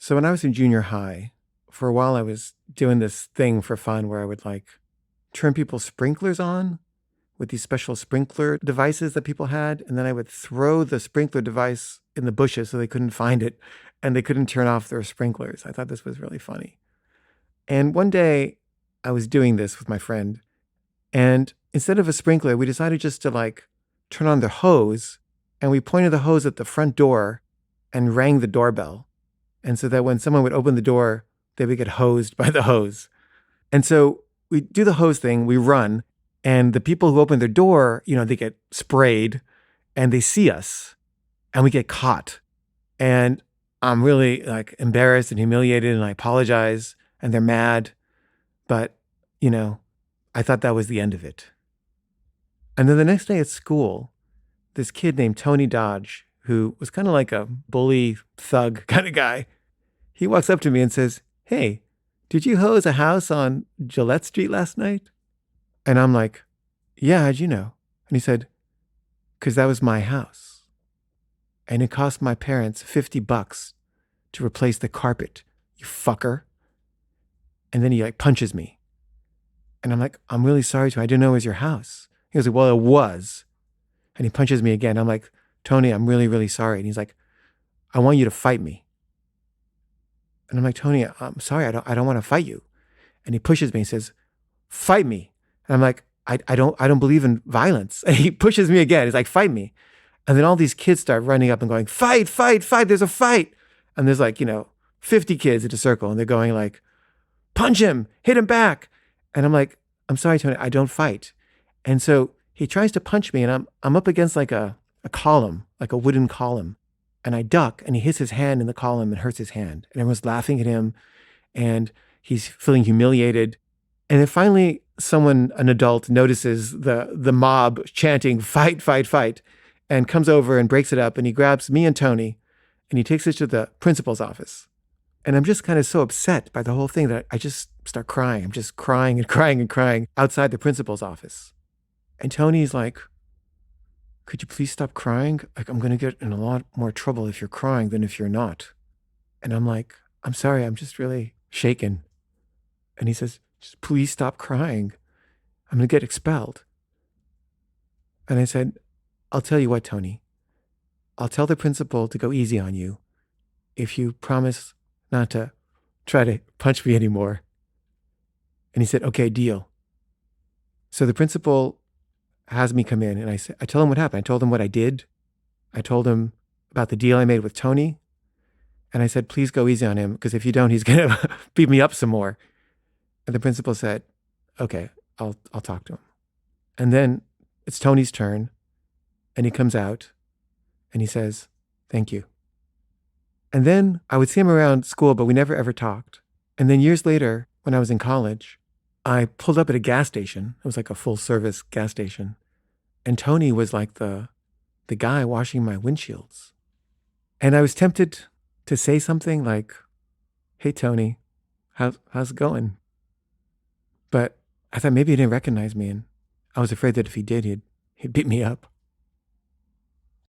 So when I was in junior high, for a while I was doing this thing for fun where I would like turn people's sprinklers on with these special sprinkler devices that people had. And then I would throw the sprinkler device in the bushes so they couldn't find it and they couldn't turn off their sprinklers. I thought this was really funny. And one day I was doing this with my friend. And instead of a sprinkler, we decided just to like turn on the hose. And we pointed the hose at the front door and rang the doorbell. And so that when someone would open the door, they would get hosed by the hose. And so we do the hose thing, we run, and the people who open their door, they get sprayed and they see us and we get caught. And I'm really like embarrassed and humiliated and I apologize and they're mad. But, I thought that was the end of it. And then the next day at school, this kid named Tony Dodge, who was kind of like a bully thug kind of guy, he walks up to me and says, "Hey, did you hose a house on Gillette Street last night?" And I'm like, "Yeah, how'd you know?" And he said, "'Cause that was my house. And it cost my parents $50 to replace the carpet, you fucker." And then he like punches me. And I'm like, "I'm really sorry, Tony. I didn't know it was your house." He goes, "Well, it was." And he punches me again. I'm like, "Tony, I'm really, really sorry." And he's like, "I want you to fight me." And I'm like, "Tony, I'm sorry. I don't want to fight you." And he pushes me and says, "Fight me." And I'm like, I don't believe in violence. And he pushes me again. He's like, "Fight me." And then all these kids start running up and going, "Fight, fight, fight. There's a fight." And there's like, 50 kids in a circle and they're going like, "Punch him, hit him back." And I'm like, "I'm sorry, Tony, I don't fight." And so he tries to punch me and I'm up against like a column, like a wooden column. And I duck and he hits his hand in the column and hurts his hand. And everyone's laughing at him and he's feeling humiliated. And then finally someone, an adult, notices the mob chanting, "Fight, fight, fight," and comes over and breaks it up. And he grabs me and Tony and he takes us to the principal's office. And I'm just kind of so upset by the whole thing that I just start crying. I'm just crying and crying and crying outside the principal's office. And Tony's like, "Could you please stop crying? Like, I'm going to get in a lot more trouble if you're crying than if you're not." And I'm like, "I'm sorry, I'm just really shaken." And he says, "Just please stop crying. I'm going to get expelled." And I said, "I'll tell you what, Tony. I'll tell the principal to go easy on you if you promise not to try to punch me anymore." And he said, "Okay, deal." So the principal has me come in and I tell him what happened. I told him what I did. I told him about the deal I made with Tony. And I said, "Please go easy on him because if you don't, he's going to beat me up some more." And the principal said, "Okay, I'll talk to him." And then it's Tony's turn and he comes out and he says, "Thank you." And then I would see him around school, but we never ever talked. And then years later, when I was in college, I pulled up at a gas station. It was like a full service gas station. And Tony was like the guy washing my windshields. And I was tempted to say something like, "Hey, Tony, how's it going?" But I thought maybe he didn't recognize me. And I was afraid that if he did, he'd beat me up.